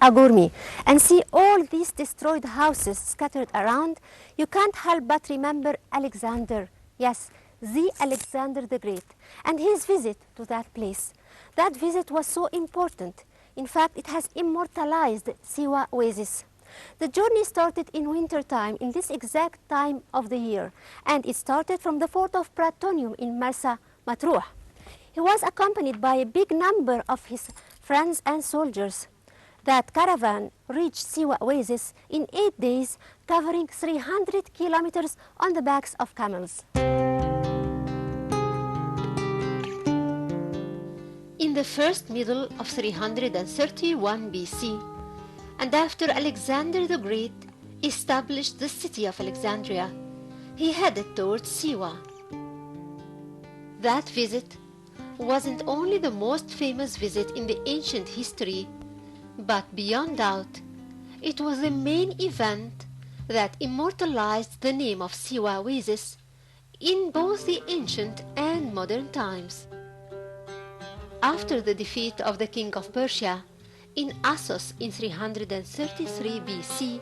Agurmi and see all these destroyed houses scattered around, you can't help but remember Alexander, yes, the Alexander the Great, and his visit to that place. That visit was so important. In fact, it has immortalized Siwa oasis. The journey started in winter time, in this exact time of the year, and it started from the fort of Pratonium in Marsa Matruh. He was accompanied by a big number of his friends and soldiers. That caravan reached Siwa oasis in 8 days, covering 300 kilometers on the backs of camels. In the first middle of 331 BC, and after Alexander the Great established the city of Alexandria, he headed towards Siwa. That visit wasn't only the most famous visit in the ancient history, but beyond doubt, it was the main event that immortalized the name of Siwa oasis in both the ancient and modern times. After the defeat of the king of Persia in Assos in 333 BC,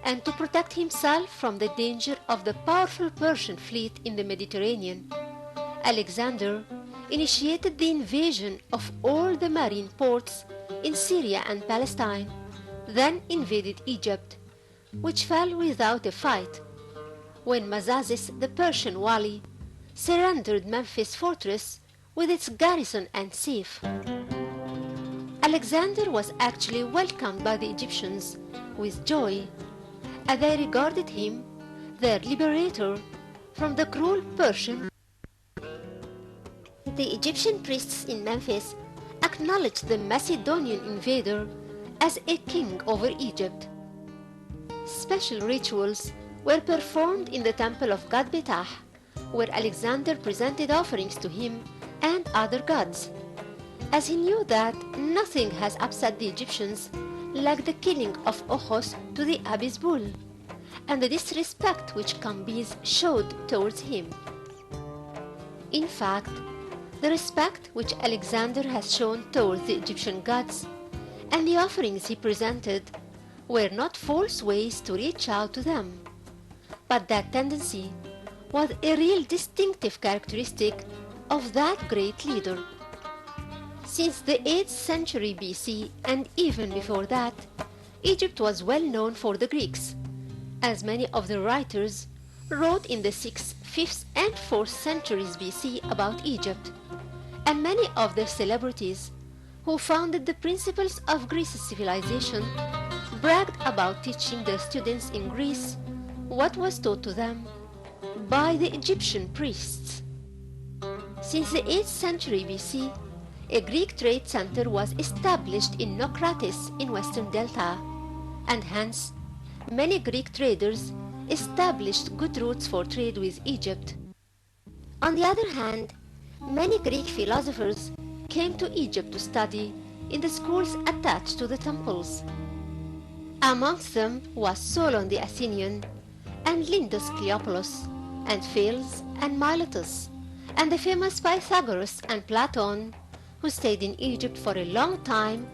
and to protect himself from the danger of the powerful Persian fleet in the Mediterranean, Alexander initiated the invasion of all the marine ports in Syria and Palestine, then invaded Egypt, which fell without a fight, when Mazazes, the Persian wali, surrendered Memphis fortress with its garrison and safe. Alexander was actually welcomed by the Egyptians with joy, as they regarded him their liberator from the cruel Persian. The Egyptian priests in Memphis acknowledged the Macedonian invader as a king over Egypt. Special rituals were performed in the temple of god Betah, where Alexander presented offerings to him and other gods, as he knew that nothing has upset the Egyptians like the killing of Ochos to the Abyss bull, and the disrespect which Cambyses showed towards him. In fact, the respect which Alexander has shown towards the Egyptian gods and the offerings he presented were not false ways to reach out to them, but that tendency was a real distinctive characteristic of that great leader. Since the 8th century BC and even before that, Egypt was well known for the Greeks, as many of the writers wrote in the 6th, 5th and 4th centuries BC about Egypt, and many of the celebrities who founded the principles of Greece's civilization bragged about teaching their students in Greece what was taught to them by the Egyptian priests. Since the 8th century BC, a Greek trade center was established in Naucratis in western Delta, and hence many Greek traders established good routes for trade with Egypt. On the other hand, many Greek philosophers came to Egypt to study in the schools attached to the temples. Amongst them was Solon the Athenian, and Lindus Cleopolis, and Thales and Miletus, and the famous Pythagoras and Platon, who stayed in Egypt for a long time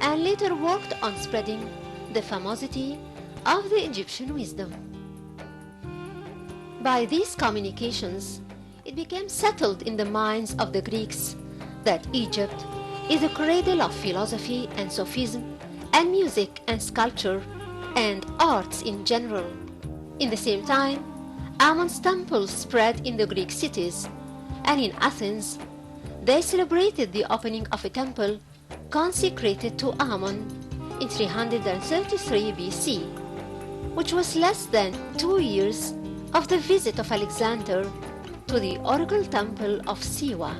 and later worked on spreading the famosity of the Egyptian wisdom. By these communications, it became settled in the minds of the Greeks that Egypt is the cradle of philosophy and sophism and music and sculpture and arts in general. In the same time, Ammon's temples spread in the Greek cities, and in Athens, they celebrated the opening of a temple consecrated to Ammon in 333 BC, which was less than 2 years of the visit of Alexander to the Oracle Temple of Siwa.